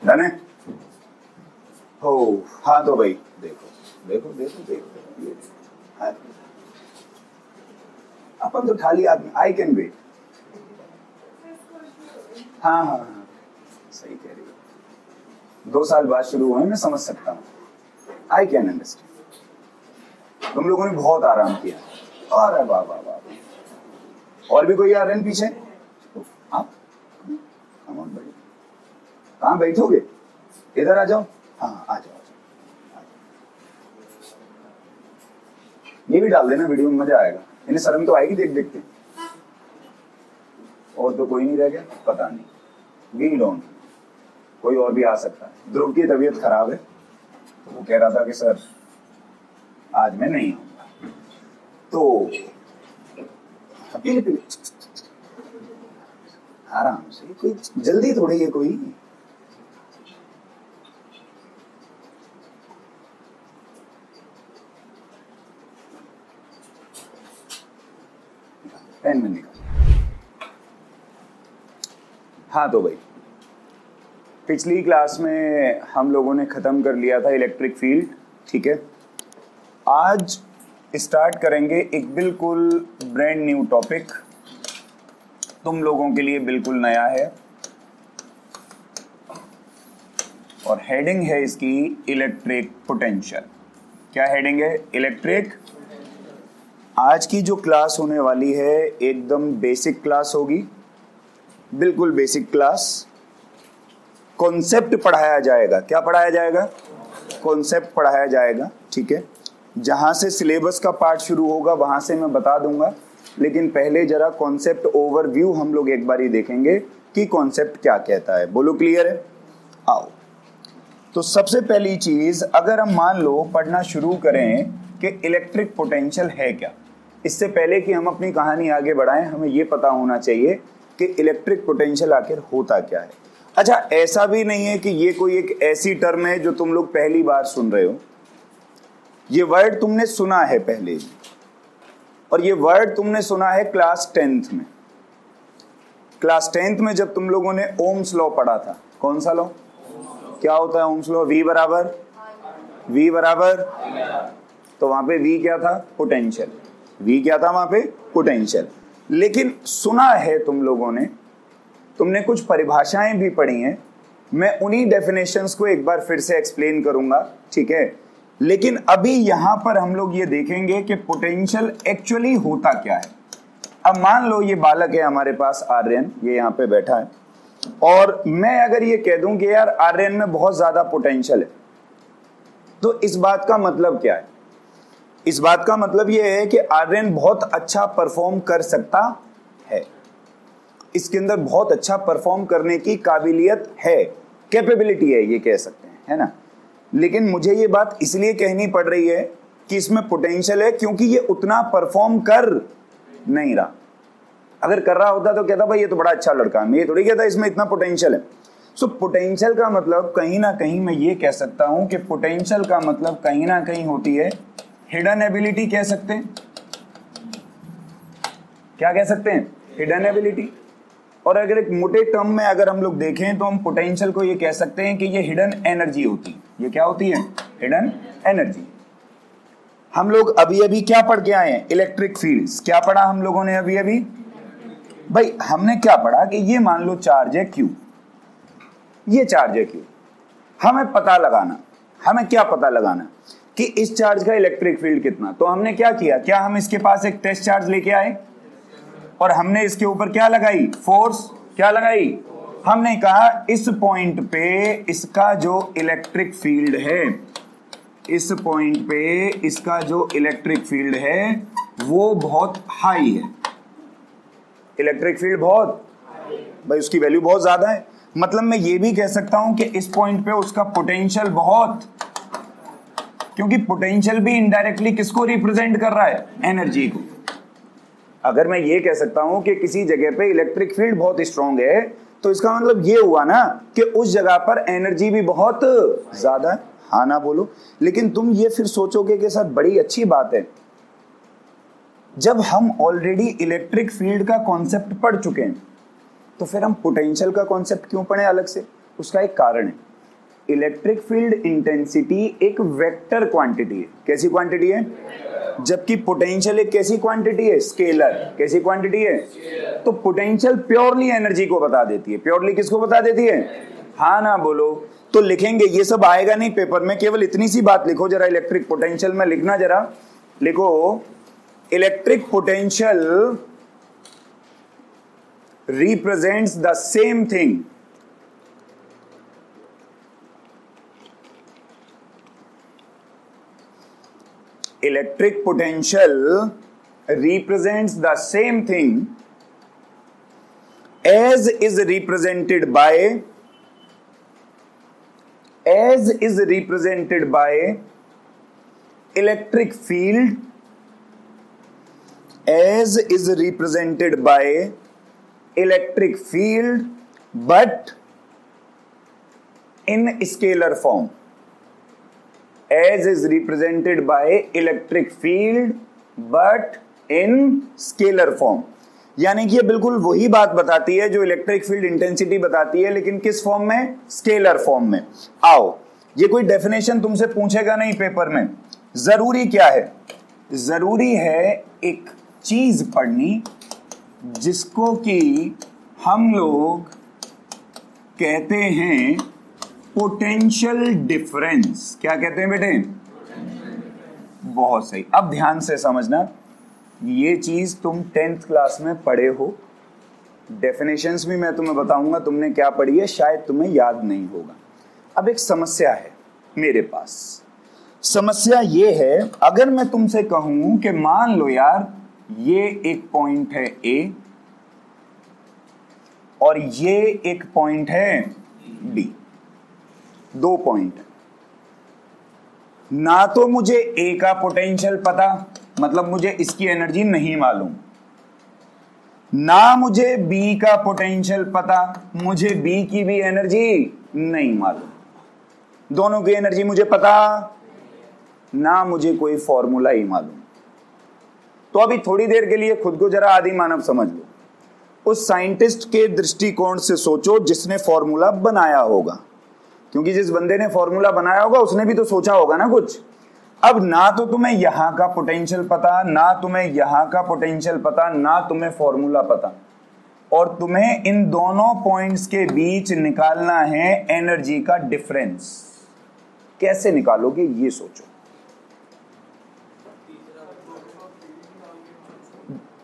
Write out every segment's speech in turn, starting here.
Done है? हो हाँ तो भाई देखो देखो देखो देखो ये हाँ, अपन तो खाली आदमी, आई कैन वेट। हाँ हाँ हाँ सही कह रही हो, 2 साल बाद शुरू हुए, मैं समझ सकता हूँ, आई कैन अंडरस्टैंड। तुम लोगों ने बहुत आराम किया। अरे वाह वाह वाह, और भी कोई आ रहे हैं पीछे? आप कहाँ बैठोगे? इधर आ जाओ। हाँ आ जाओ, ये भी डाल देना वीडियो में, मजा आएगा। इन्हें शर्म तो आएगी देख देख के। और तो कोई नहीं रह गया? पता नहीं, वी डोंट, कोई और भी आ सकता है। ध्रुव की तबीयत खराब है तो वो कह रहा था कि सर आज मैं नहीं आऊंगा, तो पीले पीले आराम से, कोई जल्दी थोड़ी है कोई। पेन में निकाल। हाँ तो भाई पिछली क्लास में हम लोगों ने खत्म कर लिया था इलेक्ट्रिक फील्ड, ठीक है। आज स्टार्ट करेंगे एक बिल्कुल ब्रांड न्यू टॉपिक, तुम लोगों के लिए बिल्कुल नया है, और हेडिंग है इसकी इलेक्ट्रिक पोटेंशियल। क्या हेडिंग है? इलेक्ट्रिक। आज की जो क्लास होने वाली है एकदम बेसिक क्लास होगी, बिल्कुल बेसिक क्लास। कॉन्सेप्ट पढ़ाया जाएगा। क्या पढ़ाया जाएगा? कॉन्सेप्ट पढ़ाया जाएगा, ठीक है। जहां से सिलेबस का पार्ट शुरू होगा वहां से मैं बता दूंगा, लेकिन पहले जरा कॉन्सेप्ट ओवरव्यू हम लोग एक बार ही देखेंगे कि कॉन्सेप्ट क्या कहता है। बोलो क्लियर है? आओ। तो सबसे पहली चीज, अगर हम मान लो पढ़ना शुरू करें कि इलेक्ट्रिक पोटेंशियल है क्या, इससे पहले कि हम अपनी कहानी आगे बढ़ाएं हमें यह पता होना चाहिए कि इलेक्ट्रिक पोटेंशियल आखिर होता क्या है। अच्छा, ऐसा भी नहीं है कि ये कोई एक ऐसी टर्म है जो तुम लोग पहली बार सुन रहे हो, ये वर्ड तुमने सुना है पहले ही, और ये वर्ड तुमने सुना है क्लास 10th में। क्लास 10th में जब तुम लोगों ने ओम्स लॉ पढ़ा था, कौन सा लॉ? क्या होता है ओम्स लॉ? V बराबर, तो वहां पे V क्या था? पोटेंशियल। V क्या था वहां पे? पोटेंशियल। लेकिन सुना है तुम लोगों ने, तुमने कुछ परिभाषाएं भी पढ़ी हैं, मैं उन्हीं डेफिनेशंस को एक बार फिर से एक्सप्लेन करूंगा, ठीक है। लेकिन अभी यहां पर हम लोग ये देखेंगे कि पोटेंशियल एक्चुअली होता क्या है। अब मान लो ये बालक है हमारे पास, आर्यन, ये यहाँ पे बैठा है, और मैं अगर ये कह दूं कि यार आर्यन में बहुत ज्यादा पोटेंशियल है, तो इस बात का मतलब क्या है? इस बात का मतलब ये है कि आर्यन बहुत अच्छा परफॉर्म कर सकता है, इसके अंदर बहुत अच्छा परफॉर्म करने की काबिलियत है, कैपेबिलिटी है, ये कह सकते हैं, है ना। लेकिन मुझे ये बात इसलिए कहनी पड़ रही है कि इसमें पोटेंशियल है क्योंकि ये उतना परफॉर्म कर नहीं रहा। अगर कर रहा होता तो कहता भाई ये तो बड़ा अच्छा लड़का है, मैं ये थोड़ी कहता इसमें इतना पोटेंशियल है। सो पोटेंशियल का मतलब कहीं ना कहीं मैं ये कह सकता हूं कि पोटेंशियल का मतलब कहीं ना कहीं होती है हिडन एबिलिटी, कह सकते हैं। क्या कह सकते हैं? Hidden ability. और अगर एक मोटे टर्म में अगर हम लोग देखें तो हम पोटेंशियल को ये कह सकते हैं कि ये हिडन एनर्जी होती है। ये क्या होती है? Hidden energy. हम लोग अभी अभी क्या पढ़ के आए हैं? Electric fields. क्या पढ़ा हम लोगों ने अभी अभी? भाई हमने क्या पढ़ा कि ये मान लो चार्ज है Q, ये चार्ज है Q। हमें पता लगाना, हमें क्या पता लगाना कि इस चार्ज का इलेक्ट्रिक फील्ड कितना। तो हमने क्या किया? क्या हम इसके पास एक टेस्ट चार्ज लेके आए और हमने इसके ऊपर क्या लगाई? फोर्स। क्या लगाई? हमने कहा इस पॉइंट पे इसका जो इलेक्ट्रिक फील्ड है, इस पॉइंट पे इसका जो इलेक्ट्रिक फील्ड है वो बहुत हाई है। इलेक्ट्रिक फील्ड बहुत, भाई उसकी वैल्यू बहुत ज्यादा है। मतलब मैं ये भी कह सकता हूं कि इस पॉइंट पे उसका पोटेंशियल बहुत, क्योंकि पोटेंशियल भी इनडायरेक्टली किसको रिप्रेजेंट कर रहा है? एनर्जी को। अगर मैं ये कह सकता हूं कि किसी जगह पे इलेक्ट्रिक फील्ड बहुत स्ट्रांग है, तो इसका मतलब ये हुआ ना कि उस जगह पर एनर्जी भी बहुत ज्यादा है। हाँ ना बोलो। लेकिन तुम ये फिर सोचोगे कि सर बड़ी अच्छी बात है, जब हम ऑलरेडी इलेक्ट्रिक फील्ड का कॉन्सेप्ट पढ़ चुके हैं तो फिर हम पोटेंशियल का कॉन्सेप्ट क्यों पढ़े अलग से? उसका एक कारण है। इलेक्ट्रिक फील्ड इंटेंसिटी एक वेक्टर क्वांटिटी है। कैसी क्वांटिटी है? जबकि पोटेंशियल एक कैसी क्वांटिटी है? स्केलर। कैसी क्वांटिटी है? तो पोटेंशियल प्योरली एनर्जी को बता देती है। प्योरली किसको बता देती है? हाँ ना बोलो। तो लिखेंगे, ये सब आएगा नहीं पेपर में, केवल इतनी सी बात लिखो जरा। इलेक्ट्रिक पोटेंशियल में लिखना जरा, लिखो electric potential represents the same thing electric potential represents the same thing as is represented by electric field, as is represented by electric field but in scalar form, as is represented by electric field but in scalar form। यानी कि ये बिल्कुल वही बात बताती है जो electric field intensity बताती है, लेकिन किस फॉर्म में? स्केलर फॉर्म में। आओ, ये कोई डेफिनेशन तुमसे पूछेगा नहीं पेपर में। जरूरी क्या है? जरूरी है एक चीज पढ़नी जिसको कि हम लोग कहते हैं पोटेंशियल डिफरेंस। क्या कहते हैं बेटे? बहुत सही। अब ध्यान से समझना, ये चीज तुम 10th क्लास में पढ़े हो। डेफिनेशंस भी मैं तुम्हें बताऊंगा तुमने क्या पढ़ी है, शायद तुम्हें याद नहीं होगा। अब एक समस्या है मेरे पास। समस्या ये है, अगर मैं तुमसे कहूं कि मान लो यार ये एक पॉइंट है ए और ये एक पॉइंट है बी, दो पॉइंट है ना। तो मुझे ए का पोटेंशियल पता, मतलब मुझे इसकी एनर्जी नहीं मालूम, ना मुझे बी का पोटेंशियल पता, मुझे बी की भी एनर्जी नहीं मालूम। दोनों की एनर्जी मुझे पता, ना मुझे कोई फॉर्मूला ही मालूम। तो अभी थोड़ी देर के लिए खुद को जरा आदि मानव समझ लो। उस साइंटिस्ट के दृष्टिकोण से सोचो जिसने फॉर्मूला बनाया होगा, क्योंकि जिस बंदे ने फॉर्मूला बनाया होगा उसने भी तो सोचा होगा ना कुछ। अब ना तो तुम्हें यहां का पोटेंशियल पता, ना तुम्हें यहां का पोटेंशियल पता, ना तुम्हें फॉर्मूला पता, और तुम्हें इन दोनों पॉइंट्स के बीच निकालना है एनर्जी का डिफरेंस। कैसे निकालोगे ये सोचो।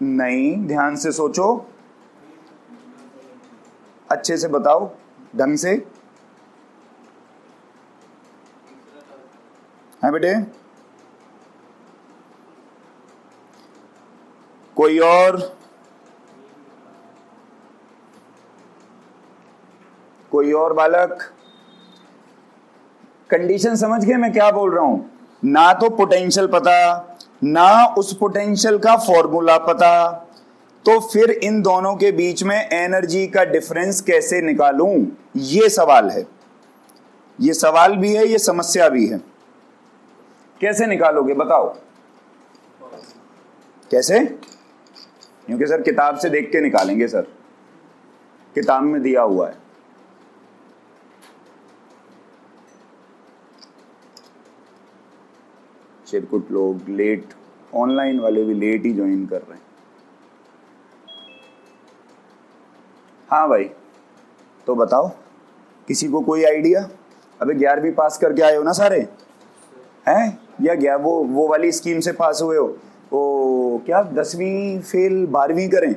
नहीं, ध्यान से सोचो, अच्छे से बताओ, ढंग से। है बेटे? कोई और? कोई और बालक? कंडीशन समझ गए मैं क्या बोल रहा हूं? ना तो पोटेंशियल पता, ना उस पोटेंशियल का फॉर्मूला पता, तो फिर इन दोनों के बीच में एनर्जी का डिफरेंस कैसे निकालूं, ये सवाल है। ये सवाल भी है, ये समस्या भी है। कैसे निकालोगे बताओ? कैसे? क्योंकि सर किताब से देख के निकालेंगे सर, किताब में दिया हुआ है। चिरकुट लोग लेट, ऑनलाइन वाले भी लेट ही ज्वाइन कर रहे हैं। हाँ भाई, तो बताओ, किसी को कोई आइडिया? अबे 11वीं पास करके आए हो ना सारे, हैं? या वो वाली स्कीम से पास हुए हो? वो क्या 10वीं फेल 12वीं करें?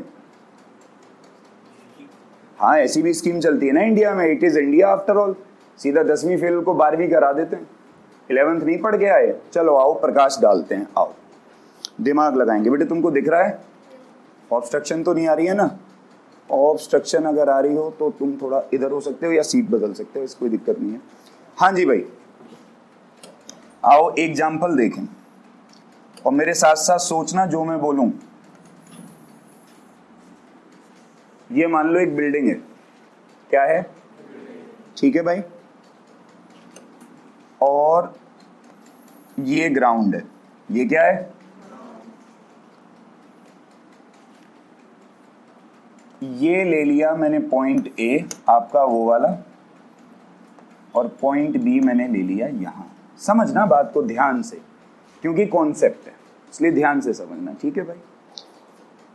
हाँ, ऐसी भी स्कीम चलती है ना इंडिया में। It is India after all. सीधा 10वीं फेल को 12वीं करा देते हैं। 11th नहीं पढ़ के आए? चलो आओ प्रकाश डालते हैं, आओ दिमाग लगाएंगे। बेटे तुमको दिख रहा है ऑब्स्ट्रक्शन तो नहीं आ रही है ना? ऑब्स्ट्रक्शन अगर आ रही हो तो तुम थोड़ा इधर हो सकते हो या सीट बदल सकते हो, इसको कोई दिक्कत नहीं है। हाँ जी भाई, आओ एग्जाम्पल देखें और मेरे साथ साथ सोचना जो मैं बोलूं। ये मान लो एक बिल्डिंग है, क्या है? ठीक है भाई, और ये ग्राउंड है। ये क्या है? ये ले लिया मैंने पॉइंट ए, आपका वो वाला, और पॉइंट बी मैंने ले लिया यहां। समझना बात को ध्यान से, क्योंकि कॉन्सेप्ट है इसलिए ध्यान से समझना, ठीक है भाई।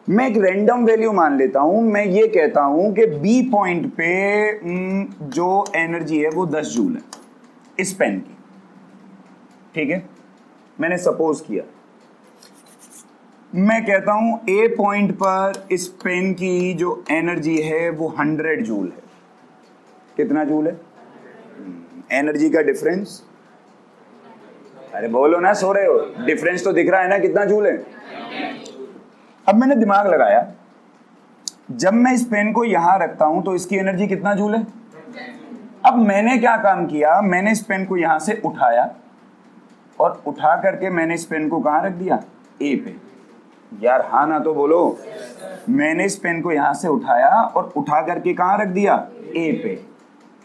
मैं एक रैंडम वैल्यू मान लेता हूं, मैं ये कहता हूं कि बी पॉइंट पे जो एनर्जी है वो 10 जूल है इस पेन की, ठीक है। मैंने सपोज किया, मैं कहता हूं ए पॉइंट पर इस पेन की जो एनर्जी है वो 100 जूल है। कितना जूल है? एनर्जी का डिफरेंस, अरे बोलो ना, सो रहे हो, डिफरेंस तो दिख रहा है ना, कितना जूल है। अब मैंने दिमाग लगाया, जब मैं इस पेन को यहां रखता हूं तो इसकी एनर्जी कितना जूल है। अब मैंने क्या काम किया, मैंने इस पेन को यहां से उठाया और उठा करके मैंने इस पेन को कहां रख दिया, ए पे। यार हाँ ना तो बोलो। मैंने इस पेन को यहां से उठाया और उठा करके कहां रख दिया, ए पे।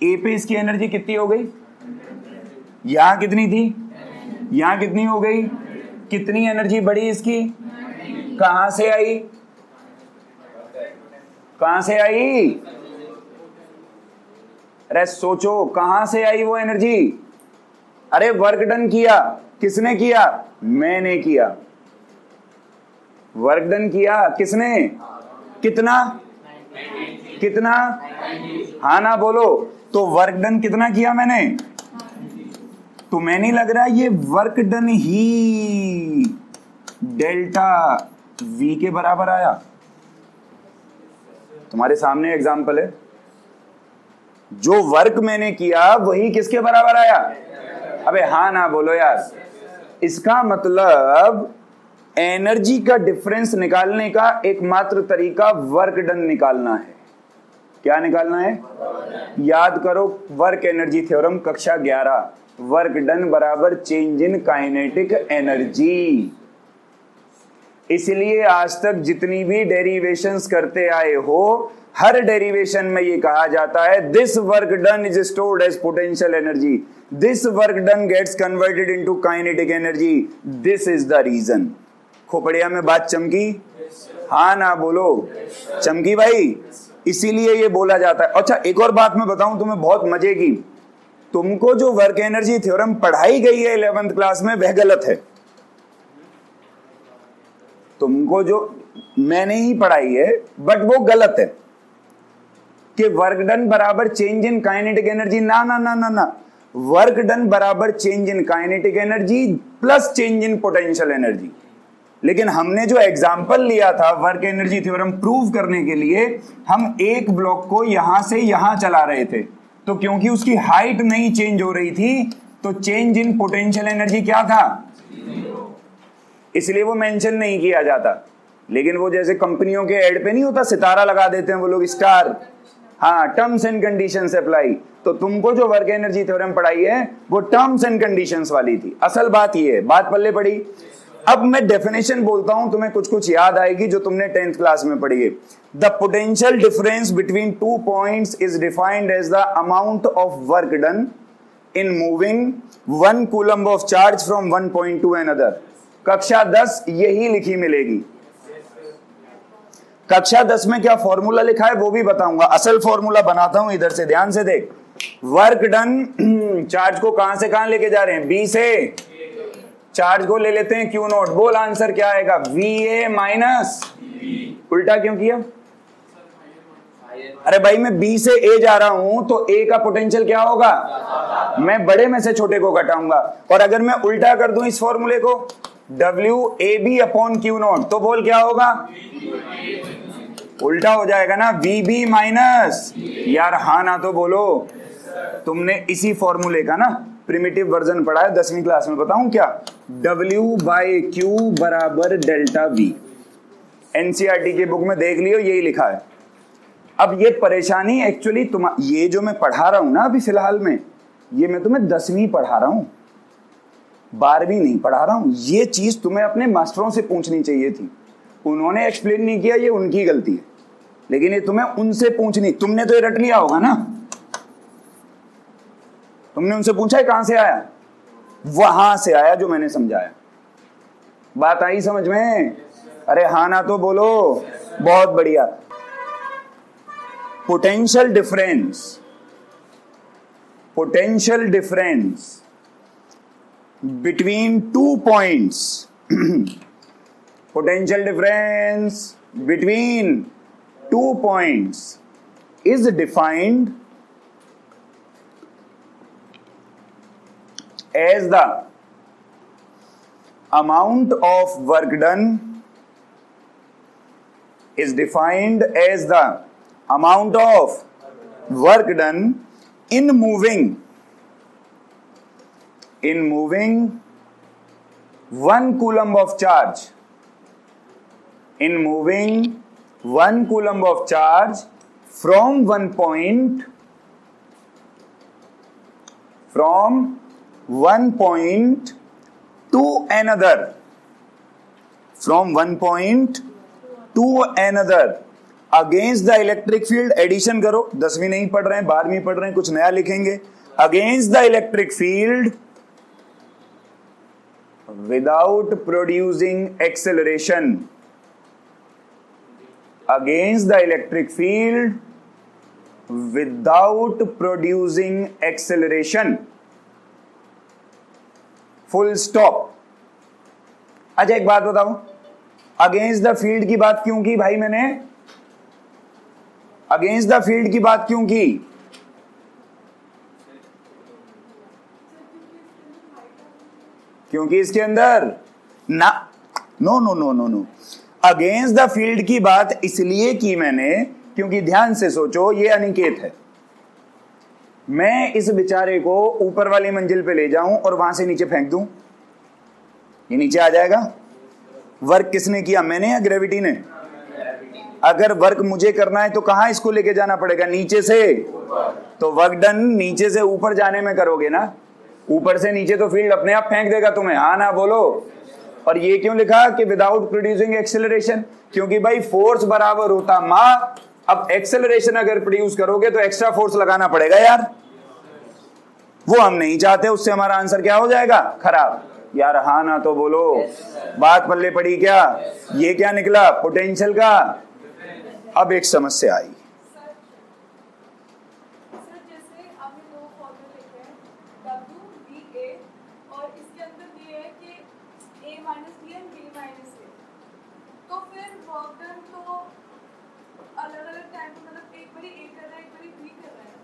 ए पे इसकी एनर्जी कितनी हो गई, यहां कितनी थी, यहां कितनी हो गई, कितनी एनर्जी बढ़ी इसकी, कहां से आई, कहां से आई, अरे सोचो कहां से आई वो एनर्जी। अरे वर्क डन किया, किसने किया, मैंने किया। वर्क डन किया किसने, कितना, कितना, हाँ ना बोलो। तो वर्क डन कितना किया मैंने, तुम्हें नहीं लग रहा ये work done he delta we के बराबर आया। तुम्हारे सामने एग्जांपल है, जो वर्क मैंने किया वही किसके बराबर आया। अबे हाँ ना बोलो यार। इसका मतलब एनर्जी का डिफरेंस निकालने का एकमात्र तरीका वर्क डन निकालना है। क्या निकालना है, याद करो वर्क एनर्जी थ्योरम कक्षा 11, वर्क डन बराबर चेंज इन काइनेटिक एनर्जी। इसलिए आज तक जितनी भी डेरिवेशंस करते आए हो, हर डेरिवेशन में ये कहा जाता है this work done is stored as potential energy, this work done gets converted into kinetic energy, this is the reason. खोपड़िया में बात चमकी, हाँ ना बोलो, चमकी भाई। इसीलिए ये बोला जाता है। अच्छा एक और बात मैं बताऊं तुम्हें, बहुत मजे की। तुमको जो वर्क एनर्जी थ्योरम पढ़ाई गई है 11th क्लास में वह गलत है। तुमको जो मैंने ही पढ़ाई है बट वो गलत है कि वर्क डन बराबर चेंज इन काइनेटिक एनर्जी। ना ना ना ना ना, वर्क डन बराबर change in kinetic energy plus change in potential energy. लेकिन हमने जो एग्जाम्पल लिया था वर्क एनर्जी थ्योरम प्रूव करने के लिए, हम एक ब्लॉक को यहां से यहां चला रहे थे, तो क्योंकि उसकी हाइट नहीं चेंज हो रही थी तो चेंज इन पोटेंशियल एनर्जी क्या था, इसलिए वो मेंशन नहीं किया जाता। लेकिन वो जैसे कंपनियों के एड पे नहीं होता, सितारा लगा देते हैं वो लोग, स्टार, हाँ, टर्म्स एंड कंडीशंस अप्लाई। तो तुमको जो वर्क एनर्जी थ्योरम पढ़ाई है वो टर्म्स एंड कंडीशंस वाली थी। असल बात ये है, बात पल्ले पड़ी। अब मैं डेफिनेशन बोलता हूं, तुम्हें कुछ कुछ याद आएगी जो तुमने 10th क्लास में पढ़ी है। The potential difference between 2 points is defined as the amount of work done in moving 1 coulomb of charge from one point to another. कक्षा 10 यही लिखी मिलेगी। कक्षा 10 में क्या फॉर्मूला लिखा है वो भी बताऊंगा। असल फॉर्मूला बनाता हूं, इधर से ध्यान से देख। वर्क डन, चार्ज को कहां से कहां लेके जा रहे हैं, बी से चार्ज को ले लेते हैं क्यू नॉट। बोल आंसर क्या आएगा, वी ए माइनस, उल्टा क्यों किया, अरे भाई मैं बी से ए जा रहा हूं तो ए का पोटेंशियल क्या होगा, मैं बड़े में से छोटे को घटाऊंगा। और अगर मैं उल्टा कर दूं इस फॉर्मूले को, W A B upon Q naught, तो बोल क्या होगा, उल्टा हो जाएगा ना, वी बी माइनस। यार हाँ ना तो बोलो। तुमने इसी फॉर्मूले का ना प्रिमिटिव वर्जन पढ़ा है 10वीं क्लास में, बताऊं क्या, W बाई क्यू बराबर डेल्टा वी। एनसीईआरटी की बुक में देख लियो, यही लिखा है। अब ये परेशानी एक्चुअली ये जो मैं पढ़ा रहा हूं ना अभी फिलहाल में, ये मैं तुम्हें 10वीं पढ़ा रहा हूं, 12वीं नहीं पढ़ा रहा हूं। ये चीज तुम्हें अपने मास्टरों से पूछनी चाहिए थी, उन्होंने एक्सप्लेन नहीं किया, ये उनकी गलती है। लेकिन ये तुम्हें उनसे पूछनी, तुमने तो ये रट लिया होगा ना, तुमने उनसे पूछा है कहां से आया, वहां से आया जो मैंने समझाया। बात आई समझ में, अरे हाँ ना तो बोलो, बहुत बढ़िया। Potential difference potential difference between 2 points potential difference between 2 points is defined as the amount of work done is defined as the amount of work done in moving 1 coulomb of charge, in moving 1 coulomb of charge from one point to another, from one point to another against the electric field. Addition करो, 10वीं नहीं पढ़ रहे हैं, 12वीं पढ़ रहे हैं, कुछ नया लिखेंगे. Against the electric field without producing acceleration. Against the electric field without producing acceleration. Full stop. अच्छा एक बात बताओ, अगेंस्ट द फील्ड की बात क्यों की भाई मैंने? अगेंस्ट द फील्ड की बात क्यों की? क्योंकि इसके अंदर ना, no no no no no, against the field की बात इसलिए की मैंने क्योंकि ध्यान से सोचो, ये अनिकेत है, मैं इस बेचारे को ऊपर वाली मंजिल पे ले जाऊं और वहां से नीचे फेंक दूं, ये नीचे आ जाएगा. वर्क किसने किया, मैंने या ग्रेविटी ने? अगर वर्क मुझे करना है तो कहां इसको लेके जाना पड़ेगा? नीचे से. तो वर्क डन नीचे से ऊपर जाने में करोगे ना, ऊपर से नीचे तो फील्ड अपने आप फेंक देगा तुम्हें. हाँ ना बोलो. और ये क्यों लिखा कि विदाउट प्रोड्यूसिंग एक्सेलरेशन? क्योंकि भाई फोर्स बराबर होता मास. अब एक्सेलरेशन अगर प्रोड्यूस करोगे तो एक्स्ट्रा फोर्स लगाना पड़ेगा यार, वो हम नहीं चाहते. उससे हमारा आंसर क्या हो जाएगा? खराब. यार हाँ ना तो बोलो. बात पल्ले पड़ी क्या? ये क्या निकला? पोटेंशियल का. अब एक समस्या आई.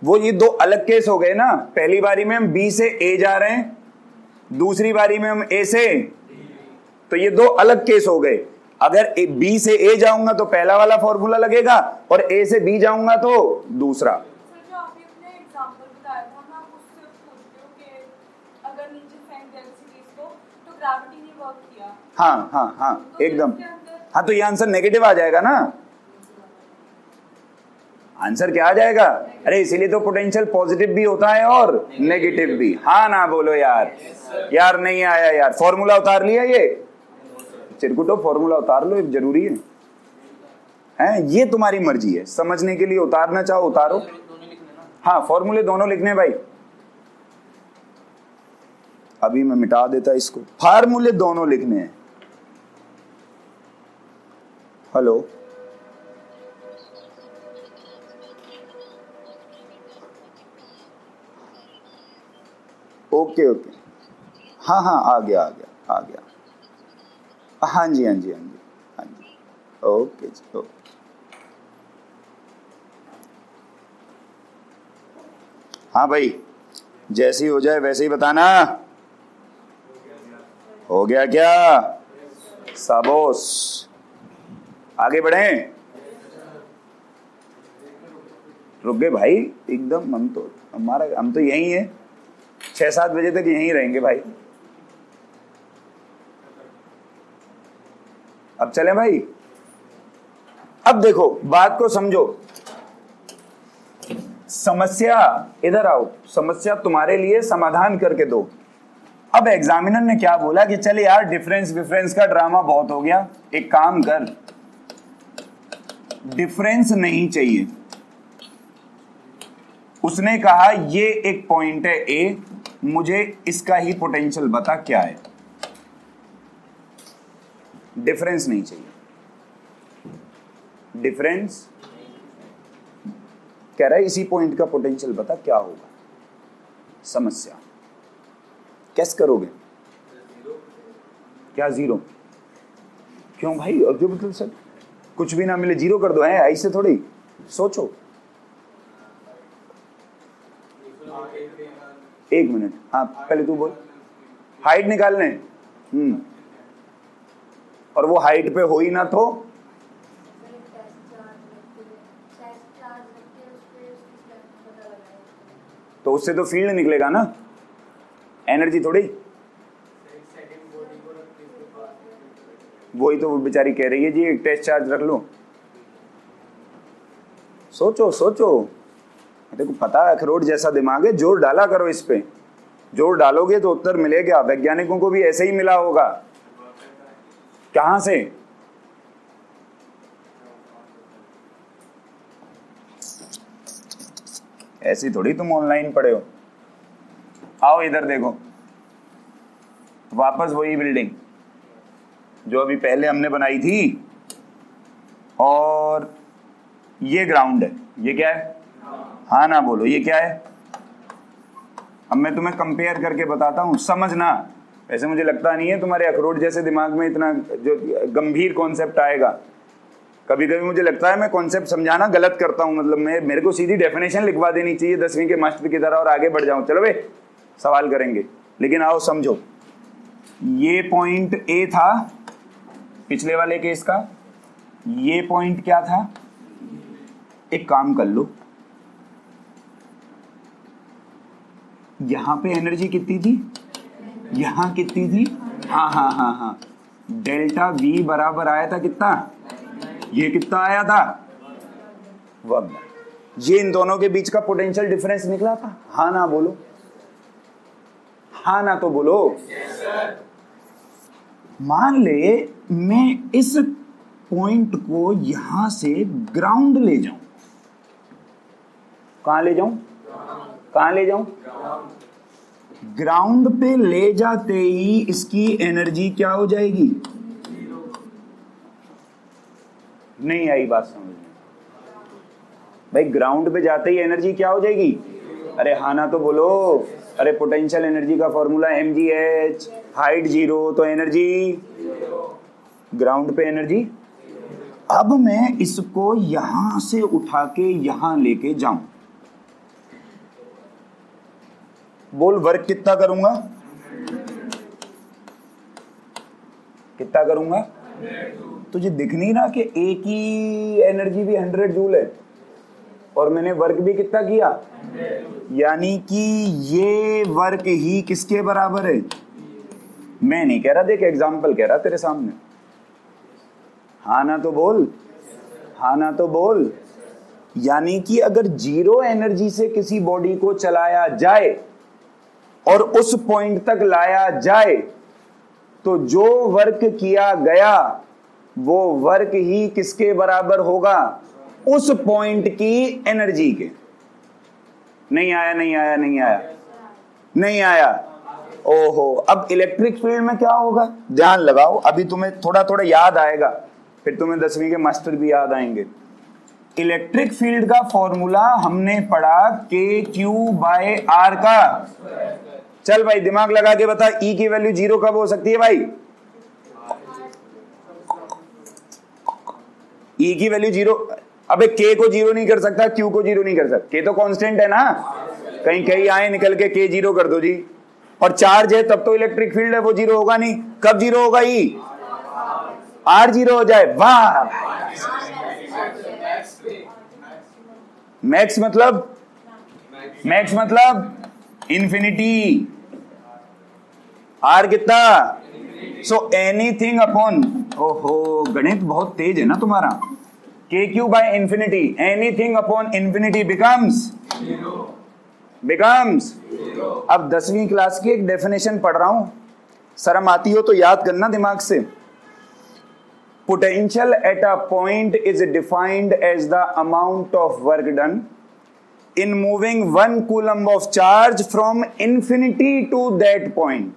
वो ये दो अलग केस हो गए ना. पहली बारी में हम बी से ए जा रहे हैं, दूसरी बारी में हम ए से, तो ये दो अलग केस हो गए. अगर बी से ए जाऊंगा तो पहला वाला फॉर्मूला लगेगा और ए से बी जाऊंगा तो दूसरा. जो आपने अपने एग्जांपल बताया था ना, उससे पूछते हो कि अगर नीचे फेंक दिया किसी चीज को तो ग्रेविटी ने वर्क किया. हाँ हाँ हाँ एकदम. हाँ तो ये आंसर नेगेटिव आ जाएगा ना. आंसर क्या आ जाएगा? अरे इसीलिए तो पोटेंशियल पॉजिटिव भी होता है और नेगेटिव भी. हाँ ना बोलो यार. यार नहीं आया यार. फॉर्मूला उतार लिया, ये चिरकुटो फॉर्मूला उतार लो, जरूरी है. ये तुम्हारी मर्जी है, समझने के लिए उतारना चाहो उतारो. हाँ फॉर्मूले दोनों लिखने भाई. अभी मैं मिटा देता इसको. फॉर्मूले दोनों लिखने हैं. Hello okay okay. हाँ हाँ आ गया आ गया आ गया. हाँ जी हाँ जी हाँ जी हाँ जी. ओके जी ओके. हाँ भाई जैसी हो जाए वैसे ही बताना. हो गया क्या? साबोस. आगे बढ़े. रुक गए भाई एकदम. हम तो यही है, 6-7 बजे तक यहीं रहेंगे भाई. अब चलें भाई. अब देखो बात को समझो. समस्या इधर आओ, समस्या तुम्हारे लिए समाधान करके दो. अब एग्जामिनर ने क्या बोला कि चले यार डिफरेंस का ड्रामा बहुत हो गया, एक काम कर, डिफरेंस नहीं चाहिए. उसने कहा ये एक पॉइंट है ए, मुझे इसका ही पोटेंशियल बता क्या है. डिफरेंस नहीं चाहिए. डिफरेंस कह रहा है इसी पॉइंट का पोटेंशियल बता क्या होगा. समस्या। कैसे करोगे? क्या जीरो? क्यों भाई? और जो मतलब सर कुछ भी ना मिले जीरो कर दो, है ऐसे थोड़ी सोचो। एक मिनट, हाँ पहले तू बोल। हाइट निकालने, और वो हाइट पे हो ही ना तो उससे तो फील्ड निकलेगा ना, एनर्जी थोड़ी। वही तो वो बेचारी कह रही है जी एक टेस्ट चार्ज रख लो। सोचो सोचो, देखो पता है अखरोट जैसा दिमाग है, जोर डाला करो इस पे। जोर डालोगे तो उत्तर मिलेगा। वैज्ञानिकों को भी ऐसे ही मिला होगा। कहां से? ऐसी थोड़ी तुम ऑनलाइन पढ़े हो। आओ इधर देखो, वापस वही बिल्डिंग जो अभी पहले हमने बनाई थी, और ये ग्राउंड है। ये क्या है? हाँ ना बोलो, ये क्या है? अब मैं तुम्हें कंपेयर करके बताता हूं, समझना। वैसे मुझे लगता नहीं है तुम्हारे अखरोट जैसे दिमाग में इतना जो गंभीर कॉन्सेप्ट आएगा। कभी कभी मुझे लगता है मैं कॉन्सेप्ट समझाना गलत करता हूं, मतलब मेरे को सीधी डेफिनेशन लिखवा देनी चाहिए 10वीं के मास्टर की तरह और आगे बढ़ जाऊं। चलो भाई सवाल करेंगे, लेकिन आओ समझो। ये पॉइंट ए था पिछले वाले केस का, ये पॉइंट क्या था? एक काम कर लो, यहां पे एनर्जी कितनी थी, यहां कितनी थी? हाँ हाँ हाँ हाँ, डेल्टा वी बराबर आया था कितना? ये कितना आया था? 1। ये इन दोनों के बीच का पोटेंशियल डिफरेंस निकला था। हाँ ना बोलो, हाँ ना तो बोलो। मान ले मैं इस पॉइंट को यहां से ग्राउंड ले जाऊं। कहां ले जाऊं? कहां ले जाऊं? ग्राउंड पे ले जाते ही इसकी एनर्जी क्या हो जाएगी? नहीं आई बात समझ में भाई? ग्राउंड पे जाते ही एनर्जी क्या हो जाएगी? अरे हाँ ना तो बोलो। अरे पोटेंशियल एनर्जी का फॉर्मूला mgh, हाइट 0 तो एनर्जी, ग्राउंड पे एनर्जी। अब मैं इसको यहां से उठा के यहां लेके जाऊं, बोल वर्क कितना करूंगा? कितना करूंगा? तुझे दिख नहीं रहा कि एक ही एनर्जी भी 100 जूल है और मैंने वर्क भी कितना किया? यानी कि ये वर्क ही किसके बराबर है? मैं नहीं कह रहा, देख एग्जाम्पल कह रहा तेरे सामने। हाँ ना तो बोल, हाँ ना तो बोल। यानी कि अगर 0 एनर्जी से किसी बॉडी को चलाया जाए और उस पॉइंट तक लाया जाए तो जो वर्क किया गया वो वर्क ही किसके बराबर होगा? उस पॉइंट की एनर्जी के। नहीं आया, नहीं आया, नहीं आया, नहीं आया। ओहो, अब इलेक्ट्रिक फील्ड में क्या होगा? ध्यान लगाओ, अभी तुम्हें थोड़ा थोड़ा याद आएगा, फिर तुम्हें 10वीं के मास्टर भी याद आएंगे। इलेक्ट्रिक फील्ड का फॉर्मूला हमने पढ़ा KQ/R का। चल भाई दिमाग लगा के बता, E की वैल्यू 0 कब हो सकती है भाई? E की वैल्यू 0, अबे K को 0 नहीं कर सकता, Q को 0 नहीं कर सकता। K तो कांस्टेंट है ना, कहीं कहीं आए निकल के K 0 कर दो जी। और चार्ज है तब तो इलेक्ट्रिक फील्ड है, वो 0 होगा नहीं। कब 0 होगा? E R 0 हो जाए। वाह, मैक्स मतलब, मैक्स मतलब इन्फिनिटी। R कितना? सो एनीथिंग अपॉन, ओहो गणित बहुत तेज है ना तुम्हारा। KQ/infinity, anything upon infinity becomes, अब 10वीं क्लास की एक डेफिनेशन पढ़ रहा हूं, शर्म आती हो तो याद करना दिमाग से। Potential at a point is defined as the amount of work done in moving 1 coulomb of charge from infinity to that point।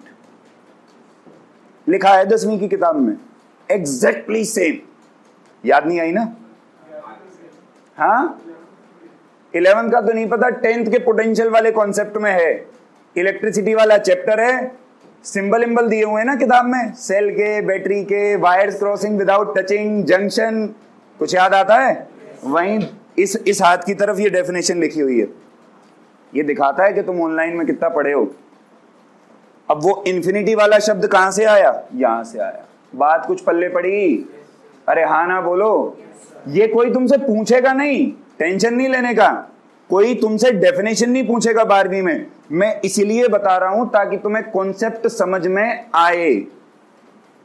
लिखा है 10वीं की किताब में, एग्जैक्टली सेम। याद नहीं आई ना? हाँ 11th का तो नहीं पता, 10th के पोटेंशियल वाले कॉन्सेप्ट में है। इलेक्ट्रिसिटी वाला चैप्टर है, सिंबल इम्बल दिए हुए हैं ना किताब में, सेल के, बैटरी के, wires crossing without touching, junction, कुछ याद आता है? वहीं इस हाथ की तरफ ये डेफिनेशन लिखी हुई है। ये दिखाता है कि तुम ऑनलाइन में कितना पढ़े हो। अब वो इन्फिनिटी वाला शब्द कहां से आया? यहां से आया। बात कुछ पल्ले पड़ी? अरे हाँ ना बोलो। ये कोई तुमसे पूछेगा नहीं, टेंशन नहीं लेने का, कोई तुमसे डेफिनेशन नहीं पूछेगा 12वीं में। मैं इसीलिए बता रहा हूं ताकि तुम्हें कॉन्सेप्ट समझ में आए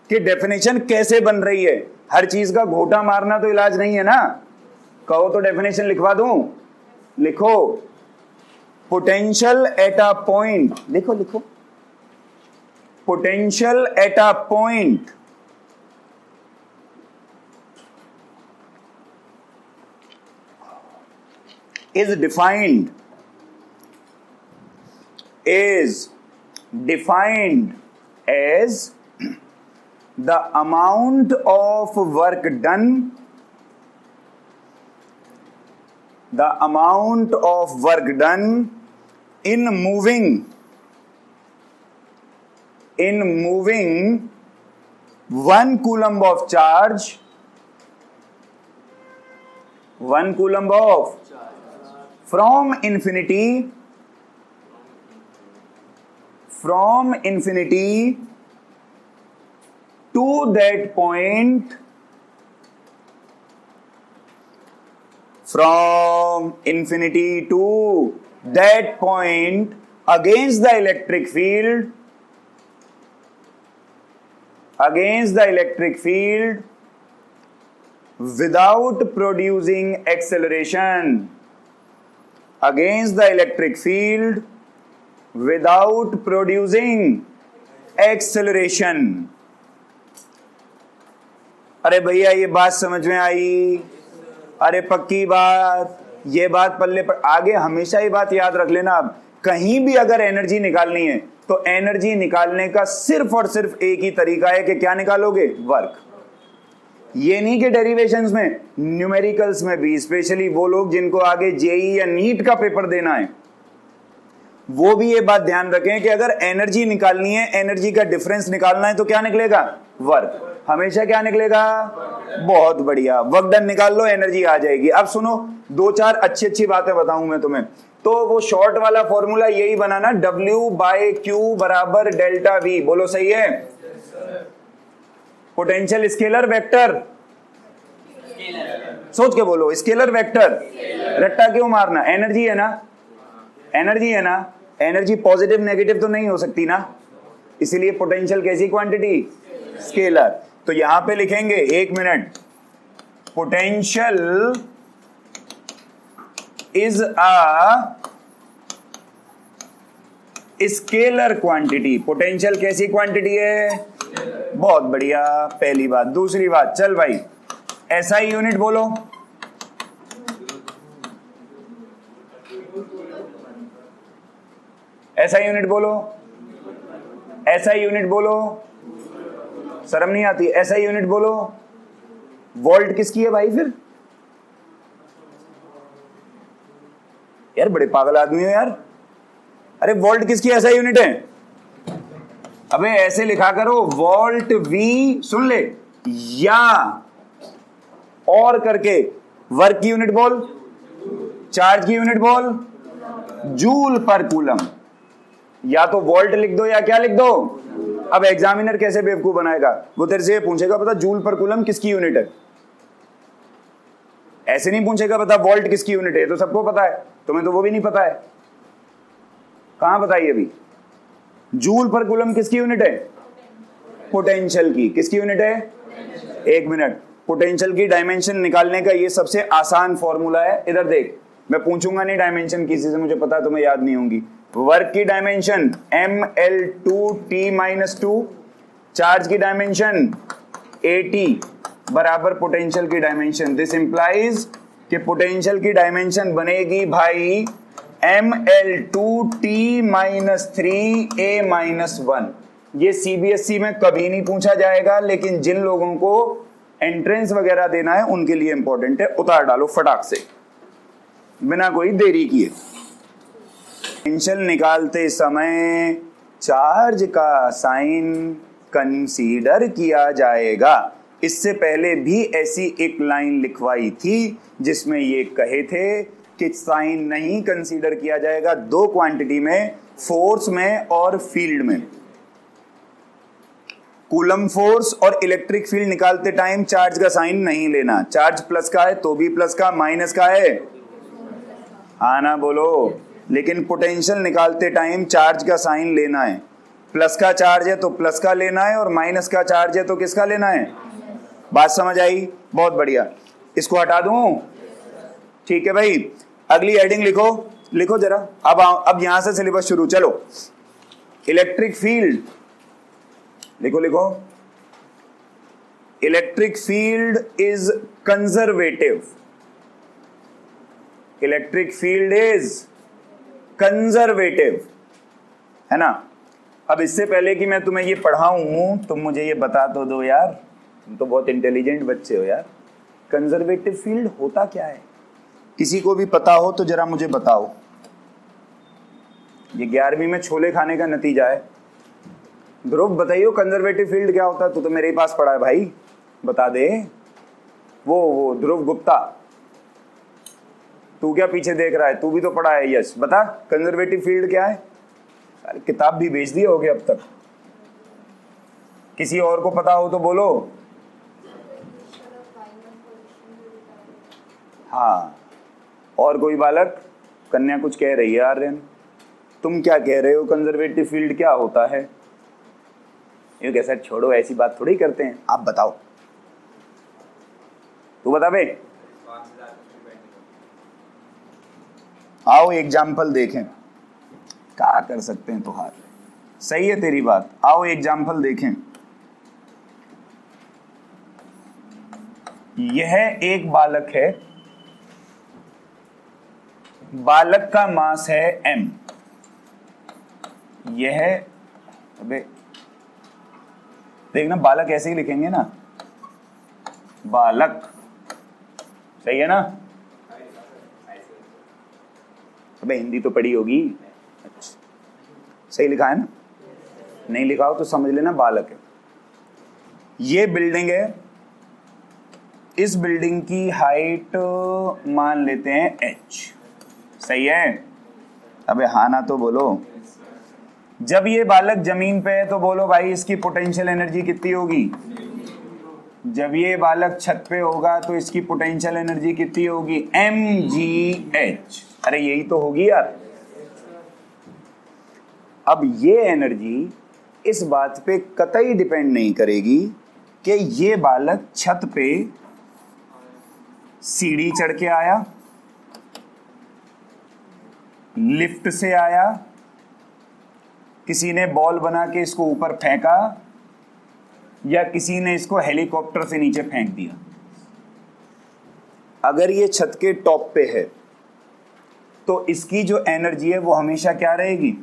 कि डेफिनेशन कैसे बन रही है। हर चीज का घोटा मारना तो इलाज नहीं है ना। कहो तो डेफिनेशन लिखवा दूं? लिखो, पोटेंशियल एट अ पॉइंट, लिखो लिखो, potential at a point is defined as the amount of work done in moving 1 coulomb of charge, 1 coulomb of from infinity to that point, from infinity to that point against the electric field without producing acceleration, against the electric field without producing acceleration। अरे भैया ये बात समझ में आई? अरे पक्की बात, ये बात पल्ले पर। आगे हमेशा ये बात याद रख लेना, अब कहीं भी अगर एनर्जी निकालनी है तो एनर्जी निकालने का सिर्फ और सिर्फ एक ही तरीका है कि क्या निकालोगे? वर्क। ये नहीं कि डेरिवेशंस में, न्यूमेरिकल्स में भी, स्पेशली वो लोग जिनको आगे जेई या नीट का पेपर देना है, वो भी ये बात ध्यान रखें कि अगर एनर्जी निकालनी है, एनर्जी का डिफरेंस निकालना है तो क्या निकलेगा? वर्क। हमेशा क्या निकलेगा? बहुत बढ़िया, वर्क डन निकाल लो, एनर्जी आ जाएगी। अब सुनो, 2-4 अच्छी बातें बताऊं मैं तुम्हें। तो वो शॉर्ट वाला फॉर्मूला यही बनाना, W/Q बराबर डेल्टा V। बोलो सही है? पोटेंशियल स्केलर वेक्टर, सोच के बोलो, स्केलर वेक्टर। रट्टा क्यों मारना? एनर्जी है ना, एनर्जी है ना, एनर्जी पॉजिटिव नेगेटिव तो नहीं हो सकती ना, इसीलिए पोटेंशियल कैसी क्वांटिटी? स्केलर। तो यहां पे लिखेंगे, 1 minute, potential is a scalar quantity. Potential कैसी क्वांटिटी है? बहुत बढ़िया, पहली बात। दूसरी बात, चल भाई एसआई यूनिट बोलो। एसआई यूनिट बोलो, एसआई यूनिट बोलो, शर्म नहीं आती? एसआई यूनिट बोलो। वोल्ट किसकी है भाई फिर? यार बड़े पागल आदमी हो यार। अरे वोल्ट किसकी एसआई यूनिट है? अबे ऐसे लिखा करो, वोल्ट वी, सुन ले, या और करके वर्क की यूनिट बोल, चार्ज की यूनिट बोल, जूल पर कूलम। या तो वोल्ट लिख दो या क्या लिख दो। अब एग्जामिनर कैसे बेवकूफ बनाएगा? वो तेरे से पूछेगा पता जूल पर कूलम किसकी यूनिट है, ऐसे नहीं पूछेगा पता वोल्ट किसकी यूनिट है। तो सबको पता है, तुम्हें तो वो भी नहीं पता है। कहां बताइए अभी? जूल पर कूलम किसकी यूनिट है? पोटेंशियल की। किसकी यूनिट है? 1 मिनट, पोटेंशियल की डायमेंशन निकालने का ये सबसे आसान फॉर्मूला है। इधर देख, मैं पूछूंगा नहीं डायमेंशन किसी से, मुझे पता है तुम्हें याद नहीं होंगी। वर्क की डायमेंशन mL2T-2, चार्ज की डायमेंशन AT बराबर पोटेंशियल की डायमेंशन। दिस इंप्लाइज कि पोटेंशियल की डायमेंशन बनेगी भाई mL2T-3A-1। ये CBSE में कभी नहीं पूछा जाएगा, लेकिन जिन लोगों को एंट्रेंस वगैरह देना है उनके लिए इंपॉर्टेंट है। उतार डालो फटाक से, बिना कोई देरी किए। पोटेंशियल निकालते समय चार्ज का साइन कंसीडर किया जाएगा। इससे पहले भी ऐसी एक लाइन लिखवाई थी जिसमें ये कहे थे कि साइन नहीं कंसीडर किया जाएगा दो क्वांटिटी में, फोर्स में और फील्ड में। कूलम फोर्स और इलेक्ट्रिक फील्ड निकालते टाइम चार्ज का साइन नहीं लेना। चार्ज प्लस का है तो भी प्लस का, माइनस का है हाँ ना बोलो। लेकिन पोटेंशियल निकालते टाइम चार्ज का साइन लेना है। प्लस का चार्ज है तो प्लस का लेना है और माइनस का चार्ज है तो किसका लेना है। बात समझ आई? बहुत बढ़िया। इसको हटा दूं? ठीक है भाई, अगली हेडिंग लिखो, लिखो जरा। अब यहां से सिलेबस शुरू। चलो, इलेक्ट्रिक फील्ड लिखो, लिखो। Electric field is conservative. Electric field is conservative, है ना। अब इससे पहले कि मैं तुम्हें ये पढ़ाऊं, तुम मुझे ये बता तो दो यार, तुम तो बहुत इंटेलिजेंट बच्चे हो यार। कंजर्वेटिव फील्ड होता क्या है? किसी को भी पता हो तो जरा मुझे बताओ। ये 11वीं में छोले खाने का नतीजा है। ध्रुव बताइयो कंजर्वेटिव फील्ड क्या होता है? तू तो मेरे ही पास पढ़ा है भाई, बता दे। वो ध्रुव गुप्ता, तू क्या पीछे देख रहा है? तू भी तो पढ़ा है। यस, बता कंजर्वेटिव फील्ड क्या है? अरे किताब भी भेज दी होगी अब तक। किसी और को पता हो तो बोलो। हाँ, और कोई बालक? कन्या कुछ कह रही है। आर्यन तुम क्या कह रहे हो? कंजर्वेटिव फील्ड क्या होता है? ये कैसा, छोड़ो ऐसी बात थोड़ी करते हैं। आप बताओ, तू बता बे। आओ एग्जाम्पल देखें, क्या कर सकते हैं तुहार। सही है तेरी बात, आओ एग्जाम्पल देखें। यह एक बालक है, बालक का मास है m। यह, अबे देखना, बालक ऐसे ही लिखेंगे ना, बालक। सही है ना? अबे हिंदी तो पढ़ी होगी। अच्छा, सही लिखा है ना? नहीं लिखा हो तो समझ लेना बालक है। ये बिल्डिंग है, इस बिल्डिंग की हाइट मान लेते हैं h। सही है? अबे हाँ ना तो बोलो। जब ये बालक जमीन पे है तो बोलो भाई इसकी पोटेंशियल एनर्जी कितनी होगी। जब ये बालक छत पे होगा तो इसकी पोटेंशियल एनर्जी कितनी होगी, mgh। अरे यही तो होगी यार। अब ये एनर्जी इस बात पे कतई डिपेंड नहीं करेगी कि ये बालक छत पे सीढ़ी चढ़ के आया, लिफ्ट से आया, किसी ने बॉल बना के इसको ऊपर फेंका, या किसी ने इसको हेलीकॉप्टर से नीचे फेंक दिया। अगर ये छत के टॉप पे है तो इसकी जो एनर्जी है वो हमेशा क्या रहेगी।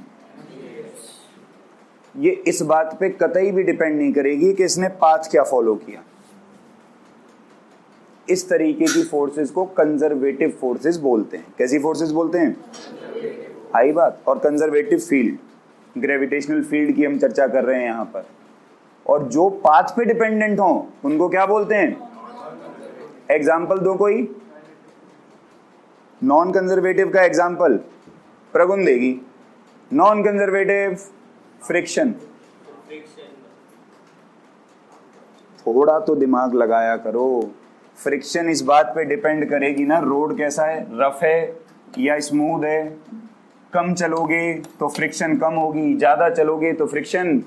ये इस बात पे कतई भी डिपेंड नहीं करेगी कि इसने पाथ क्या फॉलो किया। इस तरीके की फोर्सेस को कंजर्वेटिव फोर्सेस बोलते हैं। कैसी फोर्सेस बोलते हैं? आई बात। और कंजर्वेटिव फील्ड, ग्रेविटेशनल फील्ड की हम चर्चा कर रहे हैं यहां पर। और जो पाथ पे डिपेंडेंट हो उनको क्या बोलते हैं? एग्जाम्पल दो कोई। नॉन कंजर्वेटिव का एग्जाम्पल प्रगुण देगी। Non conservative, friction. थोड़ा तो दिमाग लगाया करो। फ्रिक्शन इस बात पे डिपेंड करेगी ना रोड कैसा है, रफ है या स्मूथ है। कम चलोगे तो फ्रिक्शन कम होगी, ज्यादा चलोगे तो फ्रिक्शन,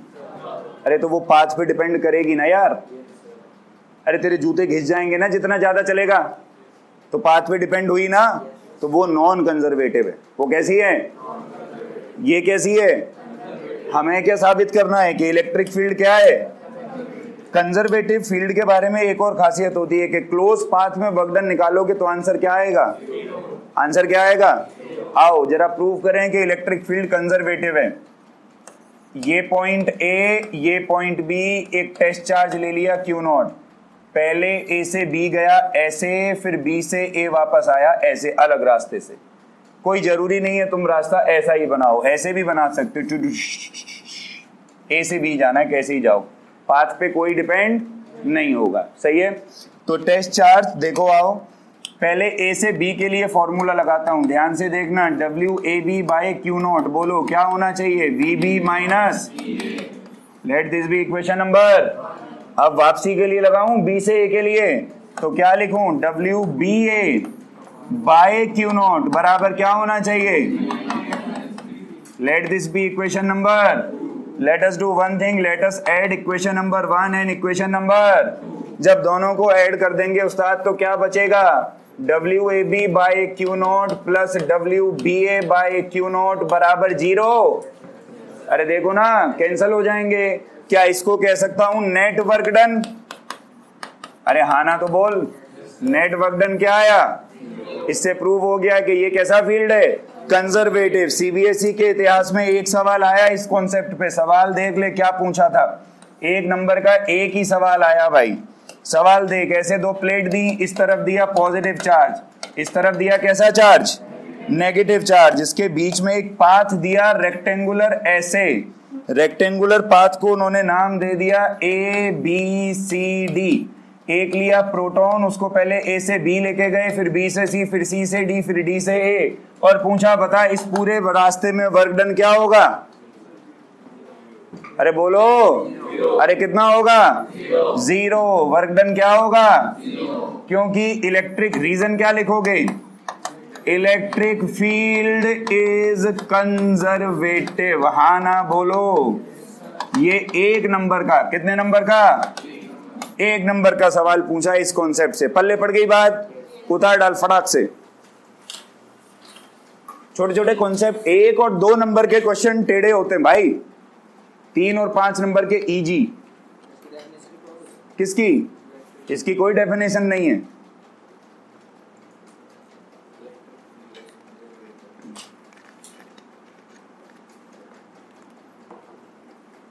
अरे तो वो पाथ पे डिपेंड करेगी ना यार। अरे तेरे जूते घिस जाएंगे ना जितना ज्यादा चलेगा, तो पाथ पे डिपेंड हुई ना, तो वो नॉन कंजर्वेटिव है। वो कैसी है? ये कैसी है? हमें क्या साबित करना है कि इलेक्ट्रिक फील्ड क्या है? कंजर्वेटिव फील्ड के बारे में एक और खासियत होती है कि क्लोज पाथ में वर्क निकालोगे तो आंसर क्या आएगा? आंसर क्या आएगा? आओ जरा प्रूव करें कि इलेक्ट्रिक फील्ड कंजर्वेटिव है। ये पॉइंट ए, ये पॉइंट बी, एक टेस्ट चार्ज ले लिया Q0। पहले ए से बी गया ऐसे, फिर बी से ए वापस आया ऐसे, अलग रास्ते से। कोई जरूरी नहीं है तुम रास्ता ऐसा ही बनाओ, ऐसे भी बना सकते हो, ए से बी जाना है कैसे ही जाओ, पाथ पे कोई डिपेंड नहीं होगा। सही है। तो टेस्ट चार्ज देखो, आओ पहले ए से बी के लिए फॉर्मूला लगाता हूं, ध्यान से देखना, W A B by Q naught, बोलो क्या होना चाहिए, V B minus, let this be equation number. अब वापसी के लिए लगाऊं बी से ए के लिए, तो क्या लिखूं, W B A by Q naught बराबर क्या होना चाहिए, let this be equation number. Let us do one thing, let us add equation number 1 and equation number. जब दोनों को ऐड कर देंगे उस्ताद तो क्या बचेगा, W A B by Q naught plus W B A by Q naught बराबर 0। अरे देखो ना कैंसल हो जाएंगे। क्या इसको कह सकता हूं नेट वर्क डन, अरे हाँ ना तो बोल, नेट वर्क डन क्या आया, इससे प्रूव हो गया कि ये कैसा फील्ड है, कंजर्वेटिव। सीबीएसई के इतिहास में एक सवाल आया इस कॉन्सेप्ट पे, सवाल देख ले क्या पूछा था, 1 नंबर का एक ही सवाल आया भाई। सवाल देख, ऐसे 2 प्लेट दी, इस तरफ दिया पॉजिटिव चार्ज, इस तरफ दिया कैसा चार्ज, नेगेटिव चार्ज, इसके बीच में एक पाथ दिया रेक्टेंगुलर, ऐसे रेक्टेंगुलर पाथ को उन्होंने नाम दे दिया ए बी सी डी। एक लिया प्रोटॉन, उसको पहले ए से बी लेके गए, फिर बी से सी, फिर सी से डी, फिर डी से ए, और पूछा बता इस पूरे रास्ते में वर्क डन क्या होगा, अरे बोलो, अरे कितना होगा, 0। वर्क डन क्या होगा, क्योंकि इलेक्ट्रिक, रीजन क्या लिखोगे, इलेक्ट्रिक फील्ड इज कंजर्वेटिव, हाँ ना बोलो। ये 1 नंबर का, कितने नंबर का, 1 नंबर का सवाल पूछा इस कॉन्सेप्ट से, पल्ले पड़ गई बात, उतार डाल फटाक से। छोटे छोटे कॉन्सेप्ट, 1 और 2 नंबर के क्वेश्चन टेढ़े होते हैं भाई, 3 और 5 नंबर के इजी। किसकी, इसकी कोई डेफिनेशन नहीं है।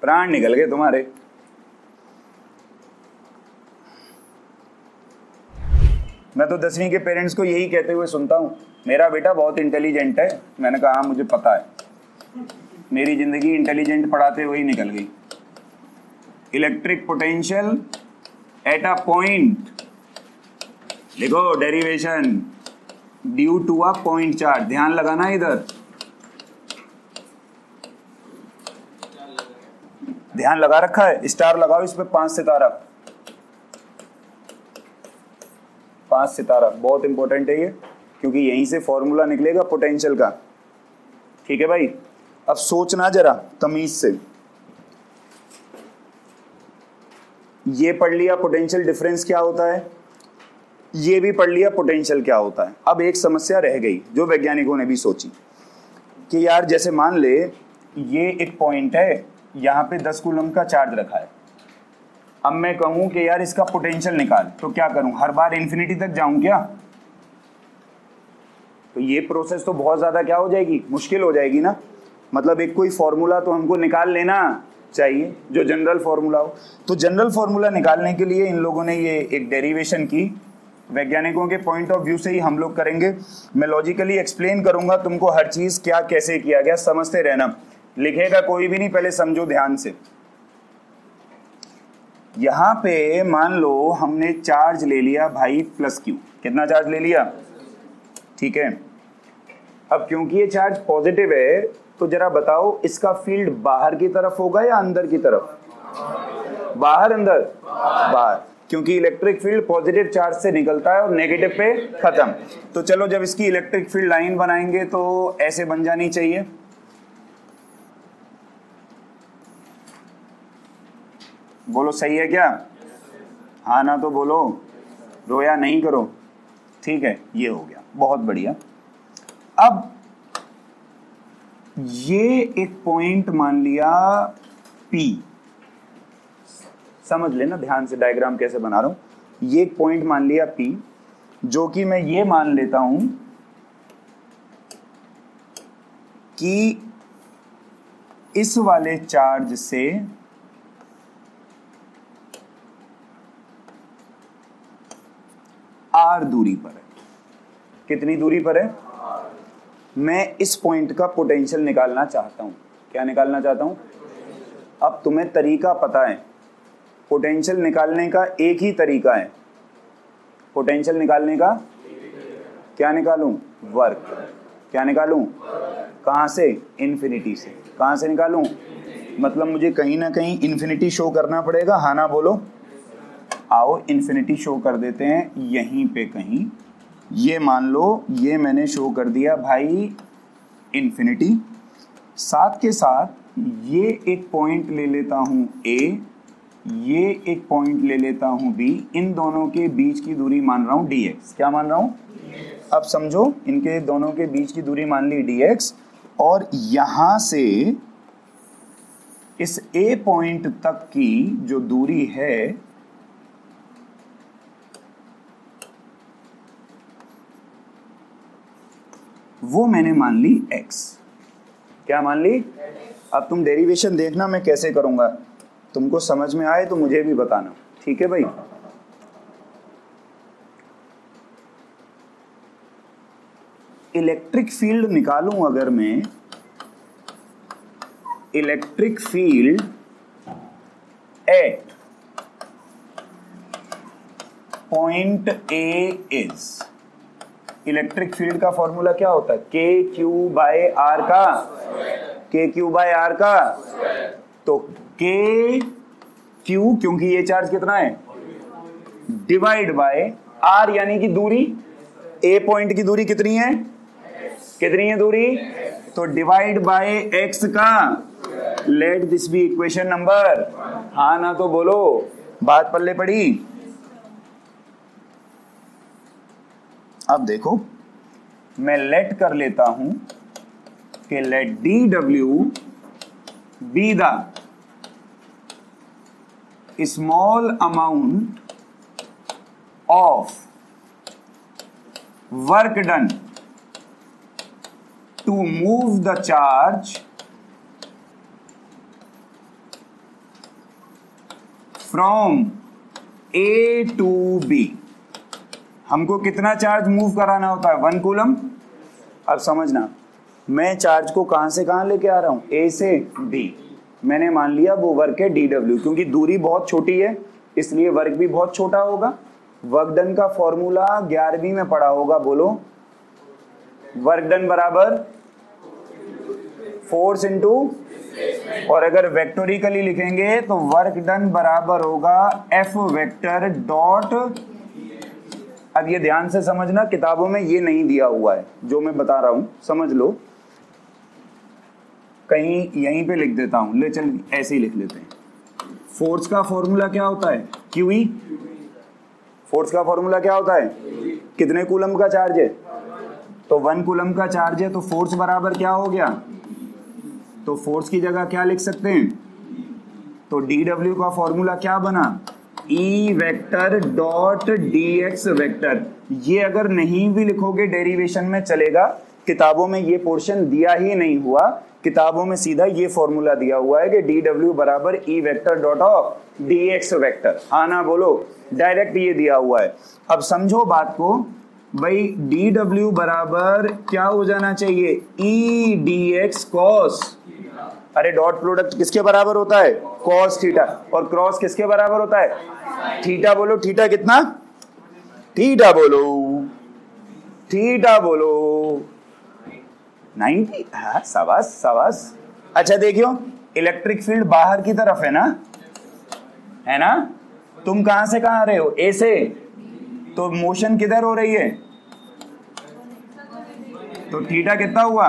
प्राण निकल गए तुम्हारे। मैं तो 10वीं के पेरेंट्स को यही कहते हुए सुनता हूँ, मेरा बेटा बहुत इंटेलिजेंट है। मैंने कहा हाँ मुझे पता है, मेरी जिंदगी इंटेलिजेंट पढ़ाते हुए ही निकल गई। Electric potential at a point, देखो derivation due to a point charge, ध्यान लगाना इधर, ध्यान लगा रखा है, स्टार लगाओ इस पे, 5 सितारा, 5 सितारा बहुत इंपॉर्टेंट है ये, क्योंकि यहीं से फॉर्मूला निकलेगा पोटेंशियल का। ठीक है भाई, अब सोचना जरा तमीज से, ये पढ़ लिया पोटेंशियल डिफरेंस क्या होता है, ये भी पढ़ लिया पोटेंशियल क्या होता है। अब एक समस्या रह गई जो वैज्ञानिकों ने भी सोची कि यार जैसे मान ले ये एक पॉइंट है, यहाँ पे 10 कूलम का चार्ज रखा है, अब मैं कहूं कि यार इसका पोटेंशियल निकाल, तो क्या करूं, हर बार इन्फिनिटी तक जाऊं क्या, तो ये प्रोसेस तो बहुत ज्यादा क्या हो जाएगी, मुश्किल हो जाएगी ना। मतलब एक कोई फॉर्मूला तो हमको निकाल लेना चाहिए जो जनरल फॉर्मूला हो। तो जनरल फॉर्मूला निकालने के लिए इन लोगों ने ये एक डेरिवेशन की, वैज्ञानिकों के पॉइंट ऑफ व्यू से ही हम लोग करेंगे। मैं लॉजिकली एक्सप्लेन करूंगा तुमको हर चीज क्या कैसे किया गया, समझते रहना, लिखेगा कोई भी नहीं, पहले समझो ध्यान से। यहां पे मान लो हमने चार्ज ले लिया भाई प्लस क्यू, कितना चार्ज ले लिया, ठीक है। अब क्योंकि ये चार्ज पॉजिटिव है तो जरा बताओ इसका फील्ड बाहर की तरफ होगा या अंदर की तरफ, बाहर अंदर, बाहर, क्योंकि इलेक्ट्रिक फील्ड पॉजिटिव चार्ज से निकलता है और नेगेटिव पे खत्म। तो चलो जब इसकी इलेक्ट्रिक फील्ड लाइन बनाएंगे तो ऐसे बन जानी चाहिए, बोलो सही है क्या, हाँ ना तो बोलो, रोया नहीं करो, ठीक है। ये हो गया, बहुत बढ़िया। अब ये एक पॉइंट मान लिया P, समझ लेना ध्यान से डायग्राम कैसे बना रहा हूं। ये एक पॉइंट मान लिया P, जो कि मैं ये मान लेता हूं कि इस वाले चार्ज से R दूरी पर है। कितनी दूरी पर है, मैं इस पॉइंट का पोटेंशियल निकालना चाहता हूं। क्या निकालना चाहता हूं? अब तुम्हें तरीका पता है, पोटेंशियल निकालने का एक ही तरीका है। पोटेंशियल निकालने का क्या निकालूं? वर्क। क्या निकालूं? कहां से? इन्फिनिटी से। कहां से निकालूं? मतलब मुझे कहीं ना कहीं इन्फिनिटी शो करना पड़ेगा, हाँ ना बोलो। आओ इन्फिनिटी शो कर देते हैं यहीं पे कहीं। ये मान लो ये मैंने शो कर दिया भाई इन्फिनिटी। साथ के साथ ये एक पॉइंट ले लेता हूं A, ये एक पॉइंट ले लेता हूं B। इन दोनों के बीच की दूरी मान रहा हूं dx। क्या मान रहा हूं? अब समझो, इनके दोनों के बीच की दूरी मान ली dx, और यहां से इस A पॉइंट तक की जो दूरी है वो मैंने मान ली x। क्या मान ली? अब तुम डेरिवेशन देखना मैं कैसे करूंगा, तुमको समझ में आए तो मुझे भी बताना, ठीक है भाई। इलेक्ट्रिक फील्ड निकालूं अगर मैं, electric field at point A is, electric field का फॉर्मूला क्या होता है? के क्यू बाय आर का, के क्यू बाय आर का। तो के क्यू, क्योंकि ये चार्ज कितना है, डिवाइड बाय आर यानी कि दूरी, ए पॉइंट की दूरी कितनी है, कितनी है दूरी, तो डिवाइड बाय एक्स का। Let this be equation number, हाँ ना तो बोलो, बात पल्ले पड़ी। अब देखो मैं लेट कर लेता हूं कि लेट डी डब्ल्यू be the small amount of work done to move the charge from A to B. हमको कितना चार्ज मूव कराना होता है? 1 कूलम। अब समझना, मैं चार्ज को कहां से कहां लेके आ रहा हूं? ए से बी। मैंने मान लिया वो वर्क है डी डब्ल्यू, क्योंकि दूरी बहुत छोटी है इसलिए वर्क भी बहुत छोटा होगा। वर्क डन का फॉर्मूला 11वीं में पढ़ा होगा, बोलो। वर्क डन बराबर फोर्स इनटू, और अगर वेक्टोरिकली लिखेंगे तो वर्क डन बराबर होगा एफ वेक्टर डॉट। अब ये ध्यान से समझना, किताबों में ये नहीं दिया हुआ है जो मैं बता रहा हूं, समझ लो। कहीं यहीं पे लिख देता हूं, ले चल ऐसे ही लिख लेते हैं। फोर्स का फॉर्मूला क्या होता है? क्यूई। फोर्स का फॉर्मूला क्या होता है? कितने कूलम का चार्ज है? तो 1 कूलम का चार्ज है, तो फोर्स बराबर क्या हो गया? तो फोर्स की जगह क्या लिख सकते हैं? तो डी डब्ल्यू का फॉर्मूला क्या बना? E vector dot D x vector. ये अगर नहीं भी लिखोगे डेरिवेशन में चलेगा, किताबों में ये पोर्शन दिया ही नहीं हुआ। किताबों में सीधा ये फॉर्मूला दिया हुआ है कि डी डब्ल्यू बराबर E vector dot of D x vector. हाँ ना बोलो, डायरेक्ट ये दिया हुआ है। अब समझो बात को भाई, डी डब्ल्यू बराबर क्या हो जाना चाहिए? E D x cos. अरे डॉट प्रोडक्ट किसके बराबर होता है? Cos theta. और क्रॉस किसके बराबर होता है? थीटा। बोलो थीटा कितना? थीटा बोलो, थीटा बोलो 90। हाँ शाबाश शाबाश। अच्छा देखियो, इलेक्ट्रिक फील्ड बाहर की तरफ है ना, है ना? तुम कहां से कहां आ रहे हो? ए से। तो मोशन किधर हो रही है? तो थीटा कितना हुआ?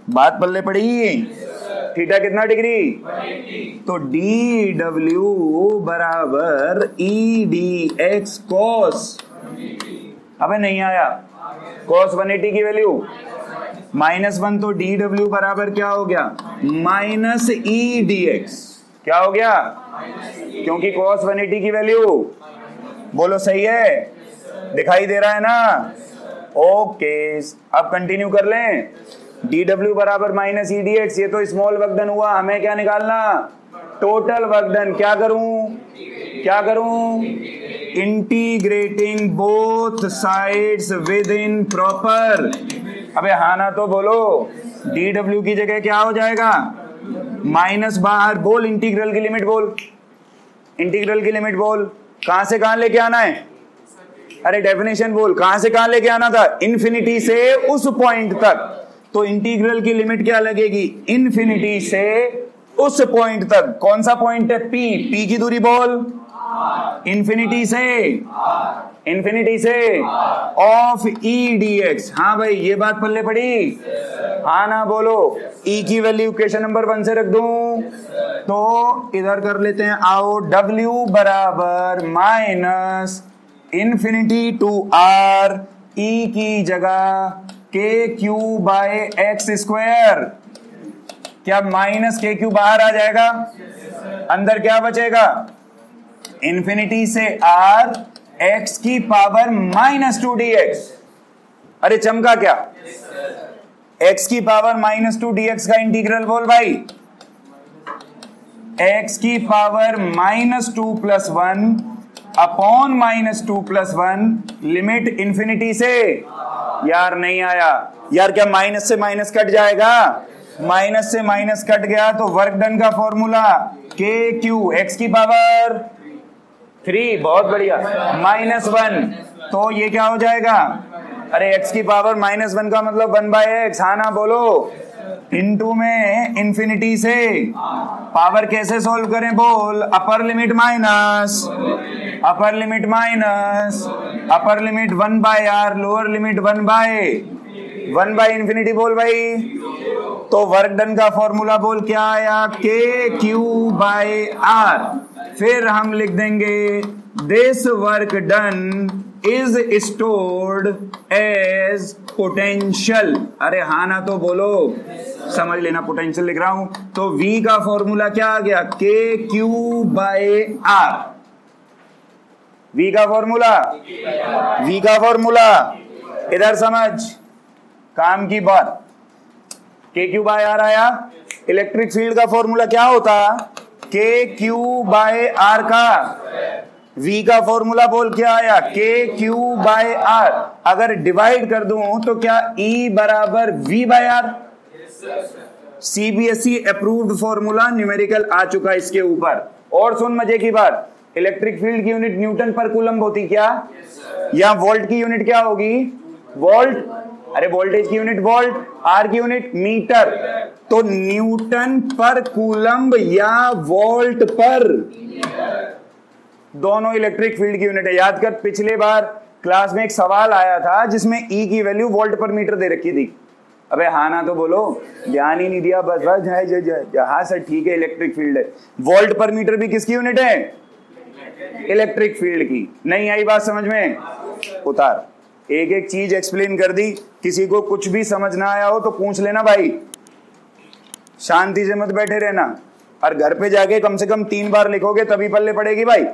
बात पल्ले पड़ी। थीटा कितना डिग्री? तो डी डब्ल्यू बराबर ई डी एक्स कॉस। अबे नहीं आया, कॉस 180 की वैल्यू -1, तो डी डब्ल्यू बराबर क्या हो गया? Minus E D x. क्या हो गया? क्योंकि कॉस 180 की वैल्यू, बोलो सही है, दिखाई दे रहा है ना? ओके, अब कंटिन्यू कर लें। डी डब्ल्यू बराबर माइनस ई डी एक्स, ये तो स्मॉल वर्क डन हुआ। हमें क्या निकालना? Total work done. क्या करूं? क्या करूं? Integrating both sides with in proper अबे हाँ ना तो बोलो। dw की जगह क्या हो जाएगा, माइनस बाहर बोल, इंटीग्रल की लिमिट बोल, इंटीग्रल की लिमिट बोल, कहां से कहां लेके आना है, अरे डेफिनेशन बोल, कहां से कहां लेके आना था, इन्फिनिटी से उस पॉइंट तक, तो इंटीग्रल की लिमिट क्या लगेगी, इन्फिनिटी से उस पॉइंट तक। कौन सा पॉइंट है, पी की दूरी बोल, इन्फिनिटी से ऑफ ई डी एक्स। हाँ भाई ये बात पल्ले पड़ी, हाँ ना बोलो। ई की वैल्यू इक्वेशन नंबर 1 से रख दूं तो इधर कर लेते हैं, आओ, W बराबर माइनस इन्फिनिटी टू R ई की जगह KQ बाय एक्स स्क्वायर। क्या माइनस KQ बाहर आ जाएगा, अंदर क्या बचेगा, इन्फिनिटी से R x की पावर -2 dx। अरे चमका क्या, x की पावर -2 dx का इंटीग्रल बोल भाई, x की पावर -2 + 1 अपॉन -2 + 1 लिमिट इन्फिनिटी से। यार नहीं आया यार, क्या माइनस से माइनस कट जाएगा, माइनस से माइनस कट गया तो वर्क डन का फॉर्मूला KQ x की पावर 3, बहुत बढ़िया, -1, तो ये क्या हो जाएगा, अरे x की पावर -1 का मतलब 1/x, हाँ ना बोलो, इनटू में इन्फिनिटी से पावर कैसे सॉल्व करें बोल, upper limit minus, upper limit 1/r, lower limit 1/∞ बोल भाई। तो वर्क डन का फॉर्मूला बोल क्या आया, KQ/R। फिर हम लिख देंगे this work done is stored as potential. अरे हाँ ना तो बोलो, समझ लेना, पोटेंशियल लिख रहा हूं तो V का फॉर्मूला क्या आ गया, KQ/R। V का फॉर्मूला इधर समझ, काम की बात, KQ/R आया। इलेक्ट्रिक फील्ड का फॉर्मूला क्या होता, KQ/R का। V का फॉर्मूला बोल क्या आया, KQ/R। अगर डिवाइड कर दूं तो क्या E बराबर V/R। CBSE approved formula numerical आ चुका इसके ऊपर। और सुन मजे की बात, इलेक्ट्रिक फील्ड की यूनिट न्यूटन पर कूलम्ब होती क्या, या वोल्ट की यूनिट क्या होगी, वोल्ट, अरे वोल्टेज की यूनिट वोल्ट, आर की यूनिट मीटर, तो न्यूटन पर कूलम्ब या वोल्ट पर, दोनों इलेक्ट्रिक फील्ड की यूनिट है। याद कर, पिछले बार क्लास में एक सवाल आया था जिसमें ई की वैल्यू वोल्ट पर मीटर दे रखी थी। अबे हाँ ना तो बोलो, ध्यान ही नहीं दिया, बस हाँ सर ठीक है, इलेक्ट्रिक फील्ड है। वोल्ट पर मीटर भी किसकी यूनिट है, इलेक्ट्रिक फील्ड की। नहीं आई बात समझ में, उतार, एक एक चीज एक्सप्लेन कर दी। किसी को कुछ भी समझ ना आया हो तो पूछ लेना भाई, शांति से मत बैठे रहना, और घर पे जाके कम से कम 3 बार लिखोगे तभी पल्ले पड़ेगी भाई।